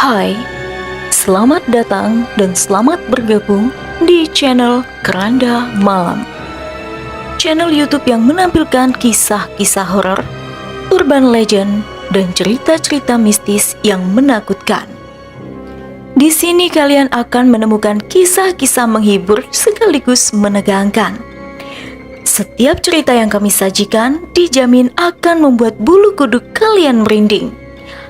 Hai, selamat datang dan selamat bergabung di channel Keranda Malam. Channel YouTube yang menampilkan kisah-kisah horor, urban legend, dan cerita-cerita mistis yang menakutkan. Di sini kalian akan menemukan kisah-kisah menghibur sekaligus menegangkan. Setiap cerita yang kami sajikan dijamin akan membuat bulu kuduk kalian merinding.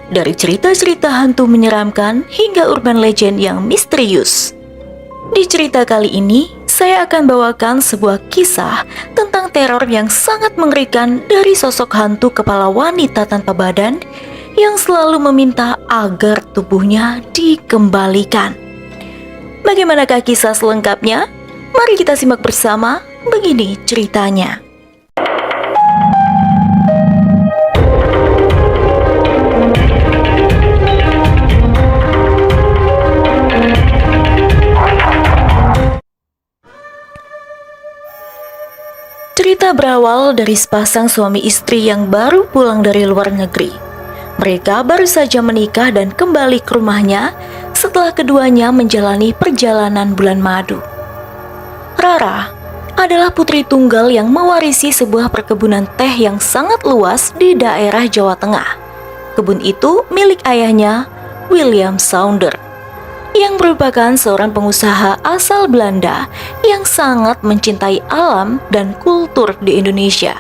Dari cerita-cerita hantu menyeramkan hingga urban legend yang misterius. Di cerita kali ini, saya akan bawakan sebuah kisah tentang teror yang sangat mengerikan dari sosok hantu kepala wanita tanpa badan yang selalu meminta agar tubuhnya dikembalikan. Bagaimanakah kisah selengkapnya? Mari kita simak bersama. Begini ceritanya. Cerita berawal dari sepasang suami istri yang baru pulang dari luar negeri. Mereka baru saja menikah dan kembali ke rumahnya setelah keduanya menjalani perjalanan bulan madu. Rara adalah putri tunggal yang mewarisi sebuah perkebunan teh yang sangat luas di daerah Jawa Tengah. Kebun itu milik ayahnya, William Sounder, yang merupakan seorang pengusaha asal Belanda yang sangat mencintai alam dan kultur di Indonesia.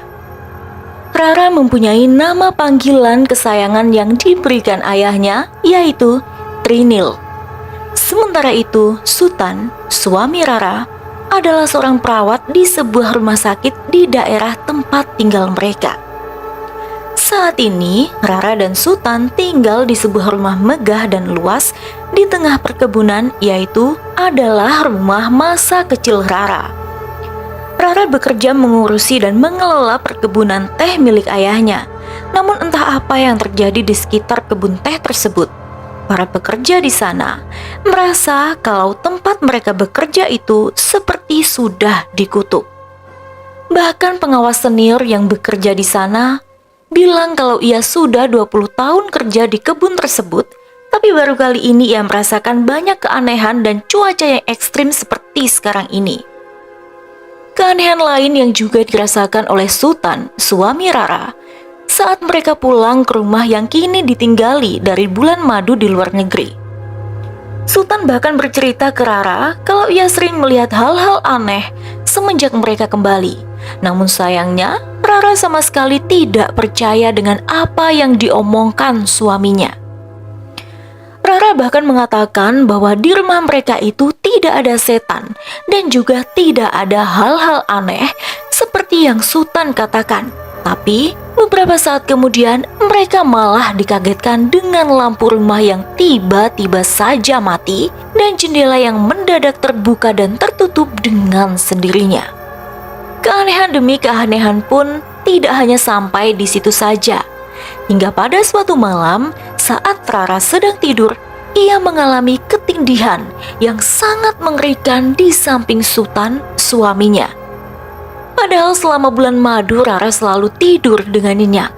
Rara mempunyai nama panggilan kesayangan yang diberikan ayahnya, yaitu Trinil. Sementara itu, Sutan, suami Rara, adalah seorang perawat di sebuah rumah sakit di daerah tempat tinggal mereka. Saat ini, Rara dan Sutan tinggal di sebuah rumah megah dan luas di tengah perkebunan, yaitu adalah rumah masa kecil Rara. Rara bekerja mengurusi dan mengelola perkebunan teh milik ayahnya. Namun entah apa yang terjadi di sekitar kebun teh tersebut. Para pekerja di sana merasa kalau tempat mereka bekerja itu seperti sudah dikutuk. Bahkan pengawas senior yang bekerja di sana bilang kalau ia sudah 20 tahun kerja di kebun tersebut, tapi baru kali ini ia merasakan banyak keanehan dan cuaca yang ekstrim seperti sekarang ini. Keanehan lain yang juga dirasakan oleh Sutan, suami Rara, saat mereka pulang ke rumah yang kini ditinggali dari bulan madu di luar negeri. Sutan bahkan bercerita ke Rara kalau ia sering melihat hal-hal aneh semenjak mereka kembali. Namun sayangnya, Rara sama sekali tidak percaya dengan apa yang diomongkan suaminya. Rara bahkan mengatakan bahwa di rumah mereka itu tidak ada setan dan juga tidak ada hal-hal aneh seperti yang Sutan katakan. Tapi beberapa saat kemudian mereka malah dikagetkan dengan lampu rumah yang tiba-tiba saja mati dan jendela yang mendadak terbuka dan tertutup dengan sendirinya. Keanehan demi keanehan pun tidak hanya sampai di situ saja. Hingga pada suatu malam saat Rara sedang tidur, ia mengalami ketindihan yang sangat mengerikan di samping Sutan, suaminya. Padahal selama bulan madu Rara selalu tidur dengan nyenyak.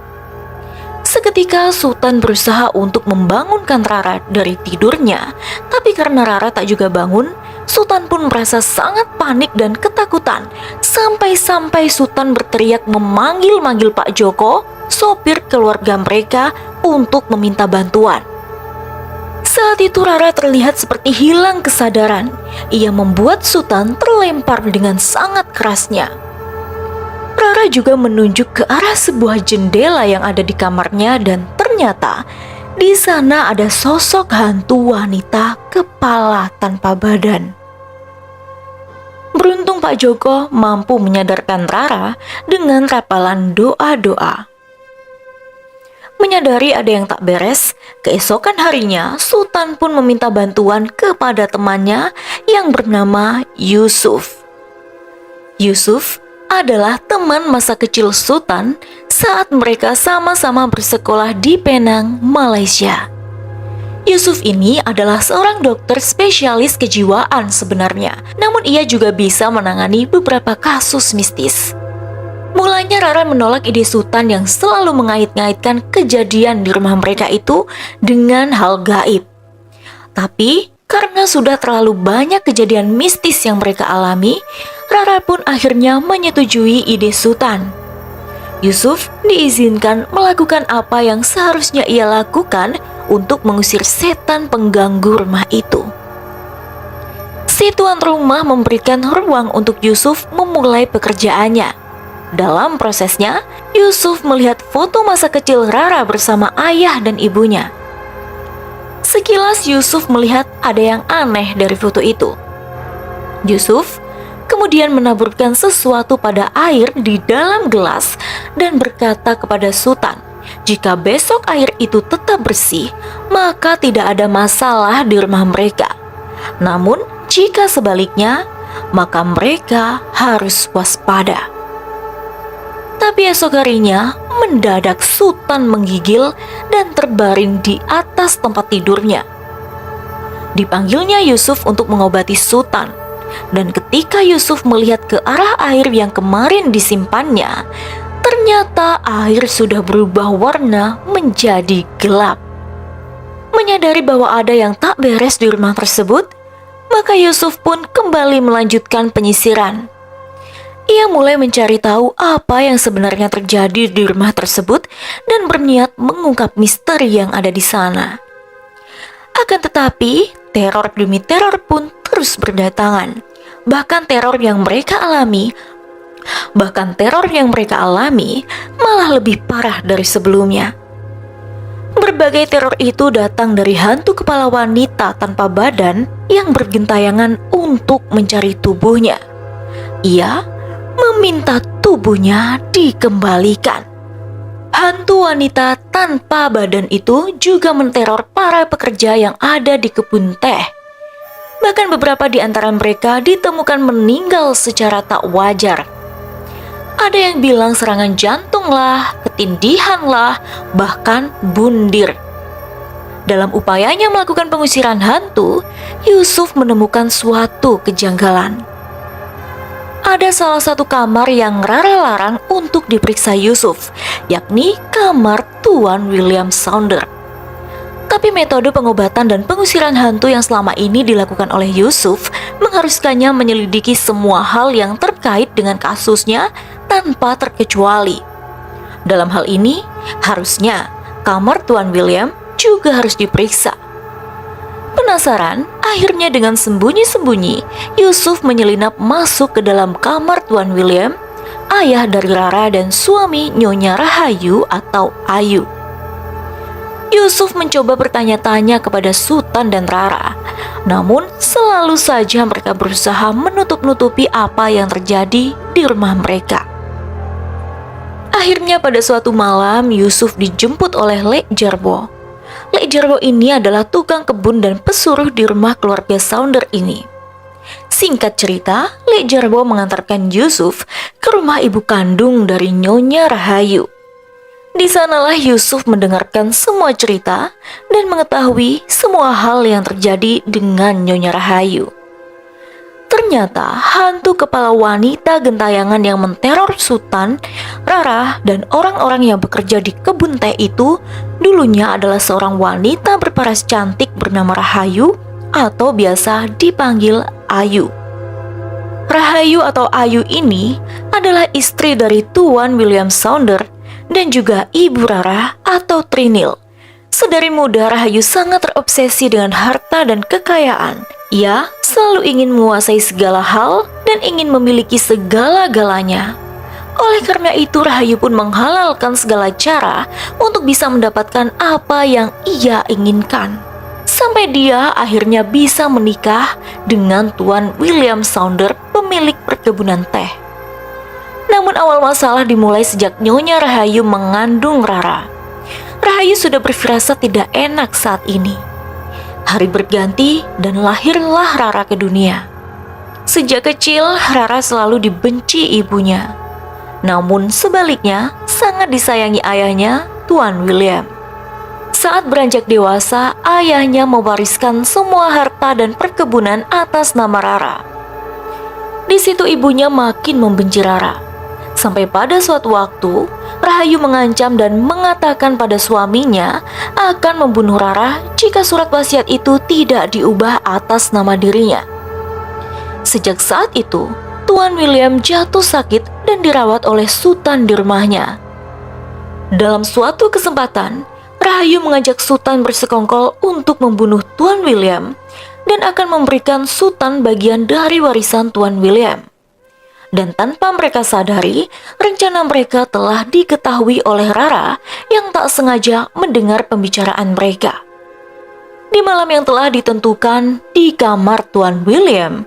Seketika Sutan berusaha untuk membangunkan Rara dari tidurnya, tapi karena Rara tak juga bangun, Sutan pun merasa sangat panik dan ketakutan. Sampai-sampai Sutan berteriak memanggil-manggil Pak Joko, sopir keluarga mereka, untuk meminta bantuan. Saat itu Rara terlihat seperti hilang kesadaran. Ia membuat Sutan terlempar dengan sangat kerasnya. Rara juga menunjuk ke arah sebuah jendela yang ada di kamarnya dan ternyata di sana ada sosok hantu wanita kepala tanpa badan. Beruntung Pak Joko mampu menyadarkan Rara dengan rapalan doa-doa. Menyadari ada yang tak beres, keesokan harinya Sutan pun meminta bantuan kepada temannya yang bernama Yusuf. Yusuf adalah teman masa kecil Sutan saat mereka sama-sama bersekolah di Penang, Malaysia. Yusuf ini adalah seorang dokter spesialis kejiwaan sebenarnya, namun ia juga bisa menangani beberapa kasus mistis. Mulanya Rara menolak ide Sutan yang selalu mengait-ngaitkan kejadian di rumah mereka itu dengan hal gaib. Tapi karena sudah terlalu banyak kejadian mistis yang mereka alami, Rara pun akhirnya menyetujui ide Sultan. Yusuf diizinkan melakukan apa yang seharusnya ia lakukan untuk mengusir setan pengganggu rumah itu. Si tuan rumah memberikan ruang untuk Yusuf memulai pekerjaannya. Dalam prosesnya, Yusuf melihat foto masa kecil Rara bersama ayah dan ibunya. Sekilas Yusuf melihat ada yang aneh dari foto itu. Yusuf kemudian menaburkan sesuatu pada air di dalam gelas dan berkata kepada Sultan, jika besok air itu tetap bersih, maka tidak ada masalah di rumah mereka. Namun, jika sebaliknya, maka mereka harus waspada. Tapi esok harinya, mendadak Sultan menggigil dan terbaring di atas tempat tidurnya. Dipanggilnya Yusuf untuk mengobati Sultan, dan ketika Yusuf melihat ke arah air yang kemarin disimpannya, ternyata air sudah berubah warna menjadi gelap. Menyadari bahwa ada yang tak beres di rumah tersebut, maka Yusuf pun kembali melanjutkan penyisiran. Ia mulai mencari tahu apa yang sebenarnya terjadi di rumah tersebut dan berniat mengungkap misteri yang ada di sana. Akan tetapi, teror demi teror pun terus berdatangan. Bahkan teror yang mereka alami malah lebih parah dari sebelumnya. Berbagai teror itu datang dari hantu kepala wanita tanpa badan yang bergentayangan untuk mencari tubuhnya. Ia meminta tubuhnya dikembalikan. Hantu wanita tanpa badan itu juga menteror para pekerja yang ada di kebun teh. Bahkan beberapa di antara mereka ditemukan meninggal secara tak wajar. Ada yang bilang serangan jantung lah, ketindihan lah, bahkan bundir. Dalam upayanya melakukan pengusiran hantu, Yusuf menemukan suatu kejanggalan. Ada salah satu kamar yang Rara larang untuk diperiksa Yusuf, yakni kamar Tuan William Sounder. Tapi metode pengobatan dan pengusiran hantu yang selama ini dilakukan oleh Yusuf mengharuskannya menyelidiki semua hal yang terkait dengan kasusnya tanpa terkecuali. Dalam hal ini, harusnya kamar Tuan William juga harus diperiksa. Penasaran, akhirnya dengan sembunyi-sembunyi, Yusuf menyelinap masuk ke dalam kamar Tuan William, ayah dari Rara dan suami Nyonya Rahayu atau Ayu. Yusuf mencoba bertanya-tanya kepada Sultan dan Rara, namun selalu saja mereka berusaha menutup-nutupi apa yang terjadi di rumah mereka. Akhirnya pada suatu malam, Yusuf dijemput oleh Lek Jarwo. Lek Jarwo ini adalah tukang kebun dan pesuruh di rumah keluarga Sounder ini. Singkat cerita, Lek Jarwo mengantarkan Yusuf ke rumah ibu kandung dari Nyonya Rahayu. Di sanalah Yusuf mendengarkan semua cerita dan mengetahui semua hal yang terjadi dengan Nyonya Rahayu. Ternyata hantu kepala wanita gentayangan yang menteror Sultan, Rara, dan orang-orang yang bekerja di kebun teh itu dulunya adalah seorang wanita berparas cantik bernama Rahayu atau biasa dipanggil Ayu. Rahayu atau Ayu ini adalah istri dari Tuan William Sounder dan juga ibu Rara atau Trinil. Sedari muda Rahayu sangat terobsesi dengan harta dan kekayaan. Ia selalu ingin menguasai segala hal dan ingin memiliki segala-galanya. Oleh karena itu Rahayu pun menghalalkan segala cara untuk bisa mendapatkan apa yang ia inginkan. Sampai dia akhirnya bisa menikah dengan Tuan William Sounder, pemilik perkebunan teh. Namun awal masalah dimulai sejak Nyonya Rahayu mengandung Rara. Rahayu sudah berfirasat tidak enak saat ini. Hari berganti dan lahirlah Rara ke dunia. Sejak kecil Rara selalu dibenci ibunya. Namun sebaliknya sangat disayangi ayahnya, Tuan William. Saat beranjak dewasa, ayahnya mewariskan semua harta dan perkebunan atas nama Rara. Di situ ibunya makin membenci Rara. Sampai pada suatu waktu, Rahayu mengancam dan mengatakan pada suaminya akan membunuh Rara jika surat wasiat itu tidak diubah atas nama dirinya. Sejak saat itu, Tuan William jatuh sakit dan dirawat oleh Sultan di rumahnya. Dalam suatu kesempatan, Rahayu mengajak Sultan bersekongkol untuk membunuh Tuan William dan akan memberikan Sultan bagian dari warisan Tuan William. Dan tanpa mereka sadari, rencana mereka telah diketahui oleh Rara yang tak sengaja mendengar pembicaraan mereka. Di malam yang telah ditentukan di kamar Tuan William,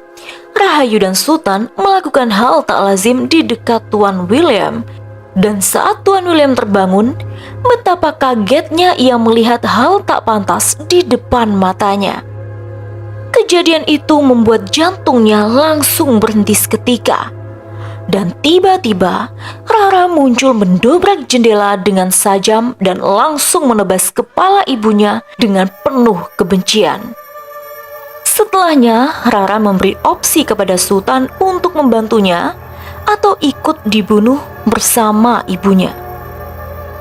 Rahayu dan Sultan melakukan hal tak lazim di dekat Tuan William. Dan saat Tuan William terbangun, betapa kagetnya ia melihat hal tak pantas di depan matanya. Kejadian itu membuat jantungnya langsung berhenti seketika. Dan tiba-tiba, Rara muncul mendobrak jendela dengan sajam dan langsung menebas kepala ibunya dengan penuh kebencian. Setelahnya, Rara memberi opsi kepada Sultan untuk membantunya atau ikut dibunuh bersama ibunya.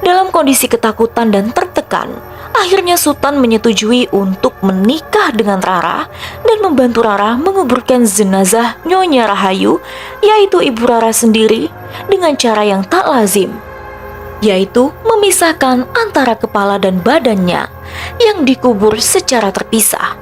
Dalam kondisi ketakutan dan tertekan, akhirnya Sultan menyetujui untuk menikah dengan Rara dan membantu Rara menguburkan jenazah Nyonya Rahayu, yaitu ibu Rara sendiri, dengan cara yang tak lazim, yaitu memisahkan antara kepala dan badannya yang dikubur secara terpisah.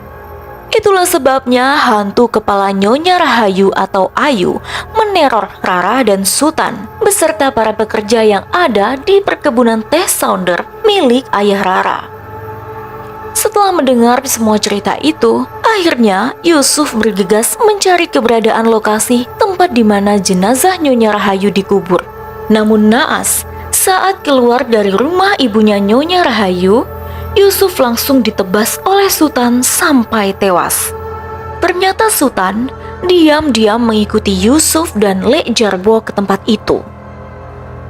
Itulah sebabnya hantu kepala Nyonya Rahayu atau Ayu meneror Rara dan Sultan beserta para pekerja yang ada di perkebunan teh Sounder milik ayah Rara. Setelah mendengar semua cerita itu, akhirnya Yusuf bergegas mencari keberadaan lokasi tempat di mana jenazah Nyonya Rahayu dikubur. Namun naas, saat keluar dari rumah ibunya Nyonya Rahayu, Yusuf langsung ditebas oleh Sultan sampai tewas. Ternyata Sultan diam-diam mengikuti Yusuf dan Lek Jarbo ke tempat itu.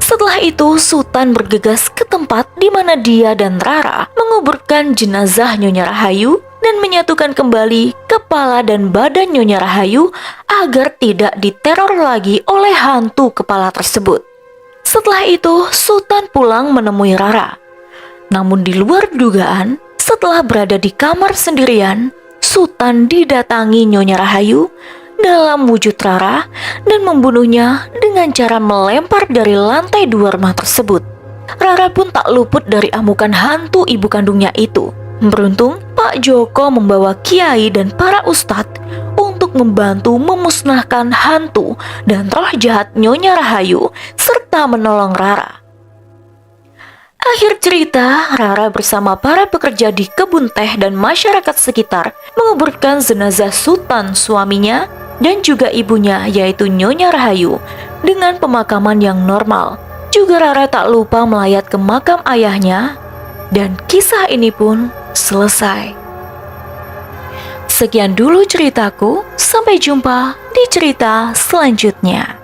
Setelah itu, Sultan bergegas ke tempat di mana dia dan Rara menguburkan jenazah Nyonya Rahayu dan menyatukan kembali kepala dan badan Nyonya Rahayu agar tidak diteror lagi oleh hantu kepala tersebut. Setelah itu, Sultan pulang menemui Rara. Namun di luar dugaan, setelah berada di kamar sendirian, Sultan didatangi Nyonya Rahayu dalam wujud Rara dan membunuhnya dengan cara melempar dari lantai 2 rumah tersebut. Rara pun tak luput dari amukan hantu ibu kandungnya itu. Beruntung, Pak Joko membawa kiai dan para ustadz untuk membantu memusnahkan hantu dan roh jahat Nyonya Rahayu serta menolong Rara. Akhir cerita, Rara bersama para pekerja di kebun teh dan masyarakat sekitar menguburkan jenazah Sultan suaminya dan juga ibunya yaitu Nyonya Rahayu dengan pemakaman yang normal. Juga Rara tak lupa melayat ke makam ayahnya dan kisah ini pun selesai. Sekian dulu ceritaku, sampai jumpa di cerita selanjutnya.